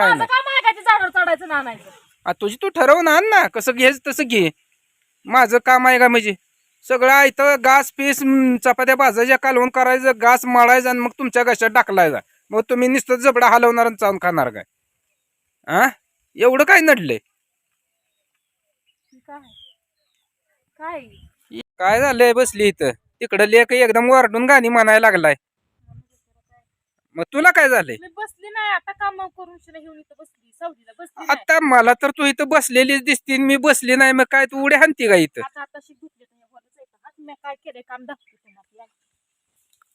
काय माझं नाही. काम आहे का ते झाडावर चढायचं ना आणायचं? तुझी तू ठरवून आण ना, कसं घ्यायचं तसं घे. माझं काम आहे का म्हणजे सगळं आहे घास पीस चपात्या भाजायच्या कालवून करायचं, घास मळायचा आणि मग तुमच्या घशात टाकलायचा. मग तुम्ही नुसतं जबडा हलवणार आणि चावून खाणार काय? हा, एवढं काय नडलंय? काय काय काय झालंय बसली इथं? तिकडं लेक एकदम वरडून गाणी म्हणायला लागलाय. मग तुला काय झालंय? मी बसली नाही आता, काम करून घेऊन इथं बसली, सावलीला बसली नाही. आता मला तर तू इथं बसलेलीच दिसती, मी बसली नाही. मग काय तू उड्या हाणती का इथं? आता शिकले मी काय केलंय काम दाखवते तुम्हाला.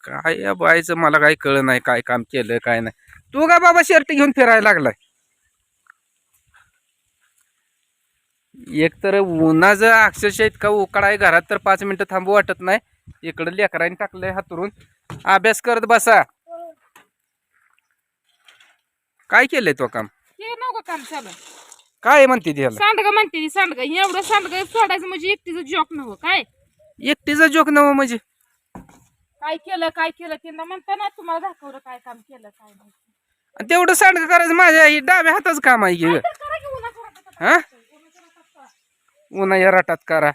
काय या बायचं मला काही कळ नाही, काय काम केलं काय नाही. तू का बाबा शर्ट घेऊन फिरायला लागलाय? एक तर उन्हाचं अक्षरशः इतका उकाडा आहे, घरात तर 5 मिनिटं थांबू वाटत नाही. इकडं लेकरांनी टाकलंय हातरून, अभ्यास करत बसा. काय केलंय तो काम? हे नव्हतं काम चालू. काय म्हणते ती ह्याला? सांडग म्हणते ती, सांडग एवढं सांडग सोडायचं म्हणजे एकटीचं जॉक नव्ह काय? एकटीचा जोक नव म्हणजे? काय केलं त्यांना म्हणता ना, तुम्हाला दाखवलं काय काम केलं काय नाही. आणि तेवढं सांडग करायचं माझ्या ही डाव्या हाताचं काम आहे की ग? तर करा की उन्हाच्या रात्रात. हा, उन्हाच्या रात्रात करा. उन्हा राटात करा.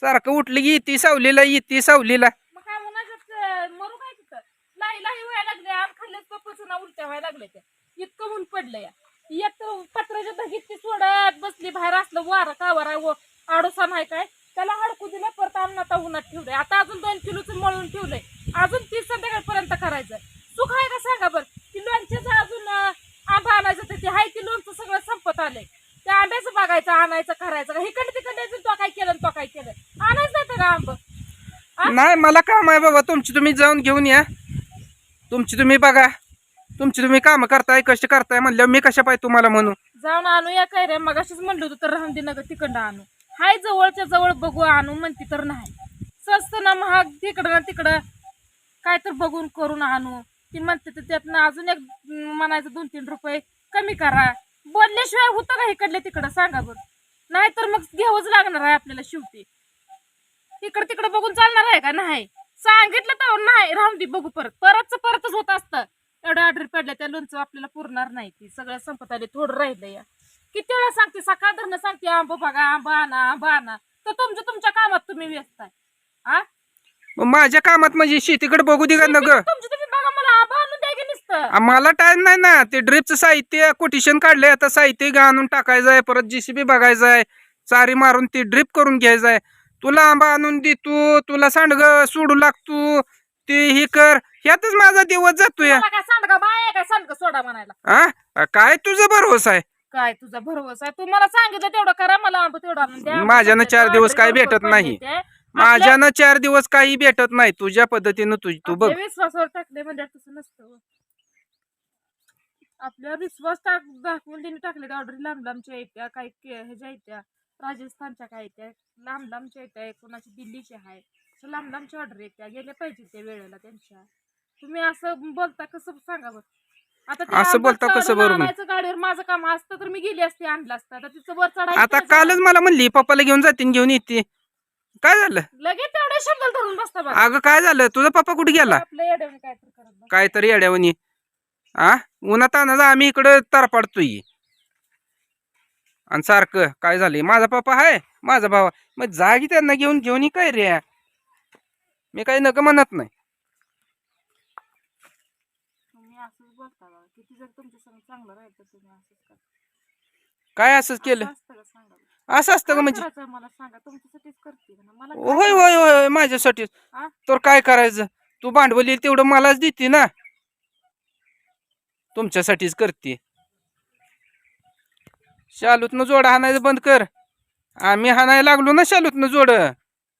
सारखं उठली की ती सावलीला, येती सावलीला. मग काय उन्हाच्यात मरू काय तिथं? लाई व्हायला लागले, आम खाल्ले पचना उलट्या व्हायला लागले त्या. इतकं ऊन पडलं या. एक तर पत्राच्या धगीत ती सोडत बसली, बाहेर असलं वारा कावारा आडोसा नाही काय, त्याला हडकू दिलं, परत आणून आता उन्हात ठेवलंय. आता अजून 2 किलोचं मळून ठेवलंय, अजून 30 संध्याकाळपर्यंत करायचं. सुख आहे का सांगा बरं? ती लोणच्याचं अजून आंबा आणायचं, तर ते हाय ती लोणचं सगळं संपत आलंय. त्या आंब्याचं बघायचं, आणायचं, करायचं. इकडे तिकडे तो काय केलं तो काय केलं, आणायचं नाही का आंब? नाही, मला काम आहे बाबा. तुमची तुम्ही जाऊन घेऊन या, तुमची तुम्ही बघा. तुमची तुम्ही काम करताय, कसे करताय म्हणल्यावर मी कशा पाहिजे तुम्हाला म्हणू? जाऊन आणू या काय रे? मगाशीच म्हणलं होतं तर राहून दे नका, तिकडं आणू. हाय जवळच्या जवळ बघू आणू म्हणते तर नाही. स्वस्त ना महाग तिकडं ना तिकडं काय तर बघून करून आणू. ती म्हणते तर त्यातनं अजून एक म्हणायचं 2-3 रुपये कमी करा. बोलल्याशिवाय होतं का इकडले तिकडं सांगा बरं? नाही तर मग घ्यावंच लागणार आहे आपल्याला शेवटी. तिकडं तिकडं बघून चालणार आहे का? नाही. सांगितलं तर नाही, राहून दे बघू, परतच होत असतं. एवढ्या ऑर्डर पडल्या त्या लोणचं आपल्याला पुरणार नाही. ती सगळं संपत आले, थोडं राहिलं या. किती वेळा सांगते, सकाळ धरणं सांगते आंबा बघा, आंबा आणा. तर तुमच्या कामात तुम्ही व्यस्त आहे. हा, मग माझ्या कामात म्हणजे शेतीकडे बघू दे का न ग? तुमचं तुम्ही बघा, मला आंबा आणून द्या की नुसतं. मला टाइम नाही ना. ते ड्रिपचं साहित्य कोटेशन काढलंय, आता साहित्य आणून टाकायचंय, परत JCB बघायचंय, चारी मारून ती ड्रिप करून घ्यायचंय. तुला आंबा आणून देतो, तुला सांडग सोडू लागतो, ते हे कर, ह्यातच माझा दिवस जातोय. तुम्हाला काय सांडगा बाय काय सांडगा सोडा म्हणायला? हा, काय तुझं भरोसा आहे? काय तुझा भरवसा आहे? तुम्हाला सांगितलं तेवढं करा, मला आंबा तेवढं आणून द्या. माझ्यानं 4 दिवस काही भेटत नाही. माझ्यानं 4 दिवस काही भेटत नाही. तुझ्या पद्धतीनं तू बघ. विश्वासावर टाकले म्हणजे तसं नसतं. आपल्यावर विश्वास दाखवून त्यांनी टाकले. ऑर्डर लांबच्या येत्या, काही ह्याच्या येत्या, राजस्थानच्या काय येत्या, लांबच्या येत्या, कोणाची दिल्लीच्या आहे, लांबच्या ऑर्डर येत्या, गेल्या पाहिजे त्या वेळेला त्यांच्या. तुम्ही असं बोलता कसं सांगा बरं? आता असं बोलता कसं बरं? गाडीवर माझं काम असतं तर मी गेली असते, आणलं असतं. आता तिचं वर चढायचं. आता कालच मला म्हणली पप्पाला घेऊन जाते, घेऊन येते. काय झालं? लगेच तेवढे शब्द धरून बसता बघा. अगं काय झालं? तुझा पप्पा कुठे गेला? आपल्या येड्याने काय तर करत बस. काहीतरी येड्यावनी. उन्हात तानाचा आम्ही इकडं तार पाडतोय. आणि सारखं काय झालंय? माझा पप्पा आहे, माझा भाव. मग जागी त्यांना घेऊन काय रे? मी काही नका म्हणत नाही. तुम्ही असंच बोलता बघा. किती जर तुमच्या संग चांगलं राहिलं तर तुम्ही असंच करा. काय असंच केलं? असतं का सांगा बरं? असं असतं का म्हणजे? काय करायचं मला सांगा, तुमच्यासाठीच करते ना मला. होय होय होय, माझ्यासाठी. हा? तर काय करायचं? तू भांडवल येईल तेवढं मलाच देते ना. तुमच्यासाठीच करते. शालूतनं जोड हाणायचं बंद कर. आम्ही हाणायला लागलो ना शालूतनं जोड,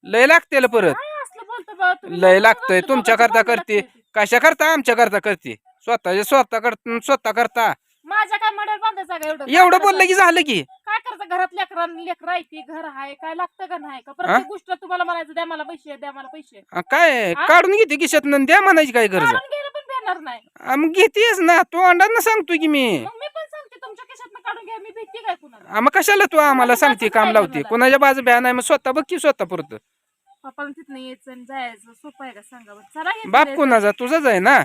लय लागते परत. काय असलं बोलता बा तुम्ही? लय मला लागतंय. सांगा, तुमच्या तुला करता कसं करते. बोलायला कशा करता? आमच्या करता करते. स्वतः करता. माझ्या काय मड्यात बांधायचं का एवढं? एवढं बोललं की झालं की. काय करता? घरात लेकर आहे ती, घर आहे, काय लागतं का नाही का? प्रत्येक गोष्ट तुम्हाला म्हणायचं द्या मला पैसे, द्या मला पैसे. काय काढून घेते खिशात द्या म्हणायची काय गरज? काढून घ्यायला पण देणार नाही. मग घेतेस ना तू, अंडात सांगतो की मी. मग मी पण सांगते तुमच्या खिशात काढून घ्या, मी भीती काय कुणाला? मग कशाला तू आम्हाला सांगते, काम लावते? कुणाच्या बाजू भ्या नाही, मग स्वतः बघ की स्वतः पुरतं. पप्पाला तिथनं यायचं आणि जायचं सोपं आहे का सांगा बरं. चला हे बाप फिरायचं. कोणाचा तुझाच आहे ना.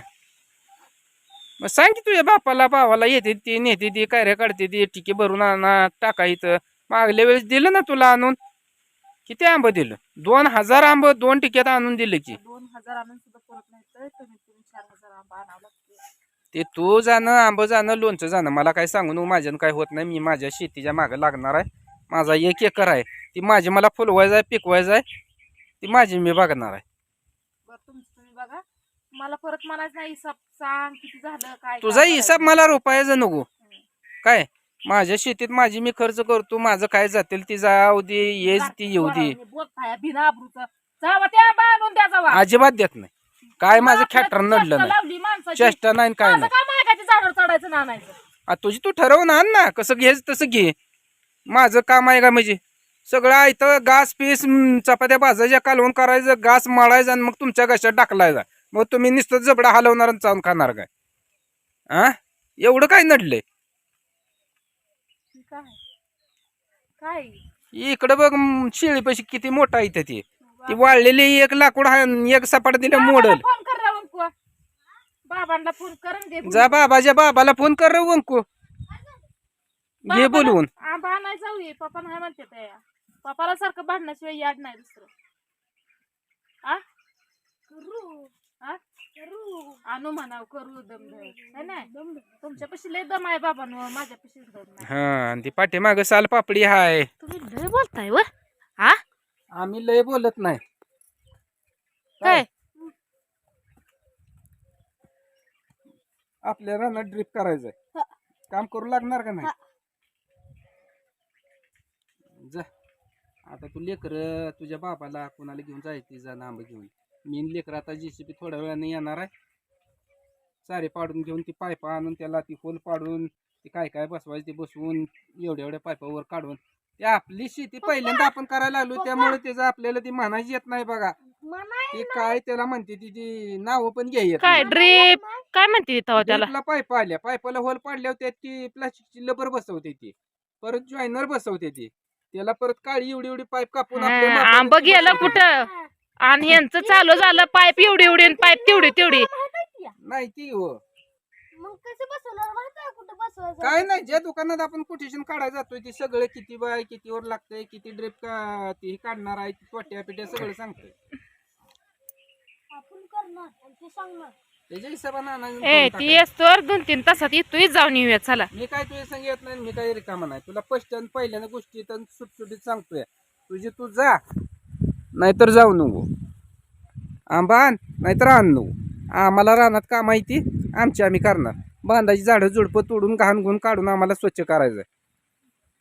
मग सांग की तुझ्या बापाला भावाला येते ती नेते ती कायऱ्या काढते ती टिके भरून आणा टाका इथं. मागल्या वेळेस दिलं ना तुला आणून. किती आंब दिलं? 2000 आंब 2 टिक्यात आणून दिलं की. 2000 आणून सुद्धा परत नाही तर कमीत कमी 4000 आंबा आणावं लागते. ते तू जाणं आंब जाणं लोणचं जाणं मला काय सांगू नको. माझ्यानं काय होत नाही. मी माझ्या शेतीच्या मागे लागणार आहे. माझा 1 एकर आहे. ती माझी मला फुलवायचं आहे पिकवायचं आहे. ती माझी मी बघणार आहे. बरं तुमचं तुम्ही बघा. मला परत म्हणायचं नाही हिसाब सांग किती झालं काय तुझा काय हिसाब करायचं. मला रुपयाचा नको. काय माझ्या शेतीत माझी मी खर्च करतो. माझं काय जातील ती जाऊ दे येच ती येऊ दे. बोट खाया बिना आबरूचं. जावा त्या आंबा आणून द्या जावा. अजिबात देत नाही. काय माझं आपलं खेटर चेष्टा नडलं नाही. लावली माणसाची. चेष्टा नाही काय माझं नाही. काय मागायचं झाडावर चढायचं ना आणायचं. तुझी तू ठरवून आण ना कसं घ्यायचं तसं घे. माझं काम आहे का म्हणजे सगळं आहे घास पीस चपात्या भाजायच्या कालवून करायचं घास मळायचं आणि मग तुमच्या घशात टाकलायचा. मग तुम्ही नुसतं जबडा हलवणार आणि चावून खाणार काय? हा एवढं काय नडलंय? काय काय इकडं बघ शेळीपाशी किती मोठा आहे ती. ती वाळलेली एक लाकूड एक सपाट दिल्या मोडल. फोन कर रे वंकू. बाबांना फोन करून दे. जा बाबाच्या बाबाला फोन कर रे वंकू. घे बोलवून. आंबा आणाय जाऊये पप्पा नाही म्हणते त्या पप्पाला सारखं भांडण्याशिवाय याड नाही दुसरं. आ करू आ करू आणू म्हणाव करू दम नाही तुमच्यापाशी लय दम आहे बाबांनो माझ्यापाशी दम नाही. हा आणि ती पाठीमाग साल पापडी हाय. तुम्ही लय बोलताय व हा आम्ही लय बोलत नाही. काय आपल्या रानात ड्रिप करायचंय. काम करू लागणार का नाही? जा आता तू लेकर तुझ्या बाबाला कोणाला घेऊन जायची जा आंब घेऊन. मी लेकर आता JCB थोड्या वेळाने येणार आहे. सारे पाडून घेऊन ती पायपा आणून त्याला ती होल पाडून ती काय काय बसवायची ते बसवून एवढ्या एवढ्या पायपावर काढून ते आपली शेती पहिल्यांदा आपण करायला लागलो त्यामुळे त्याचं आपल्याला ती म्हणायची येत नाही बघा. ती काय त्याला म्हणते ती नाव पण घ्यायची काय ड्रीप काय म्हणते त्याला पाईप आल्या पाईपाला होल पाडल्या होत्या ती प्लास्टिकची लबर बसवते ती परत जॉईनर बसवते ती त्याला परत काळी एवढी एवढी पाईप कापून आपल्या मापाने आंब ती गेलं बसवते. कुठं आणि यांचं चालू झालं पाईप एवढी एवढी आणि पाईप तेवढी तेवढी नाही ती हो मग कसं बसवणार माहिती आहे कुठं बसवायचं? काय नाही ज्या दुकानात आपण कोटेशन काढायला जातोय ते सगळे किती बाय कितीवर लागतंय किती ड्रिप का ती काढणार आहे पोट्या पिट्या सगळं सांगतोय. आपण करणार आणि ते सांगणार. त्याच्या हिशोबाने आणायचं ए करून ती टाकायचं. असतो 2-3 तासात येतोय जाऊन येऊया चला. मी काय तुझ्या संग येत नाही मी काही रिकामा नाही तुला पष्टन पहिल्यानं गोष्टी तर सुटसुटीत सांगतोय तुझी तू जा नाहीतर जाऊ नको. आंबा आण नाहीतर आण नको. आम्हाला रानात काम माहिती आमची आम्ही करणार. बांधाची झाडं झुडपं तोडून घाण गुण काढून आम्हाला स्वच्छ करायचंय.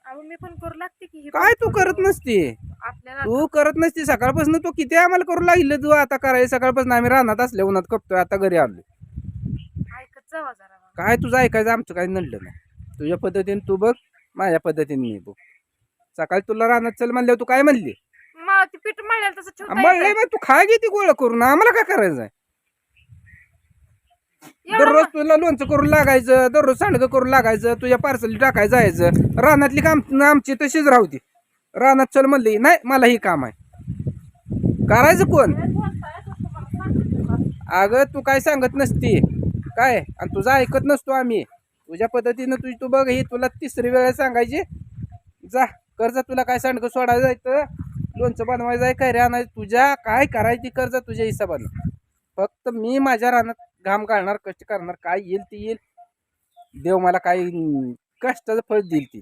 मी पण करू लागते की काय तू करत नसते आपल्याला तू करत नसते सकाळपासून तू किती आम्हाला करू लागलं तू आता करायचं सकाळपासून आम्ही रानात असल्या उन्हात कपतोय आता घरी आलो. ऐकत जावा जरा. काय तुझं ऐकायचं आमचं काही नडलं नाही. तुझ्या पद्धतीने तू बघ माझ्या पद्धतीने मी बघ. सकाळी तुला रानात चल म्हणल्यावर तू काय म्हणली मग ती पीठ मळलेलं तसं ठेवता म्हणले येतं. मग तू खा किती गोळा करून आम्हाला काय करायचंय. एवढं दररोज तुला लोणचं करून लागायचं दररोज सांडगं करून लागायचं तुझ्या पार्सली टाकायचं जायचं रानातली काम आमची तशीच राहती. रानात चल म्हणली नाही मला ही काम आहे करायचं कोण. अगं तू काय सांगत नसती काय आणि तुझं ऐकत नसतो आम्ही तुझ्या पद्धतीनं तुझी तू बघ ही तुला 3री वेळा सांगायची जा कर्ज तुला काय सांडगं सोडायचं जायचं लोणचं बनवायचं आहे काय रे आणायचं तुझ्या काय करायची कर्ज तुझ्या हिशोबानं. फक्त मी माझ्या रानात घाम घालणार कष्ट करणार काय येईल ते येईल देव मला काही कष्टाचं फळ देईल ती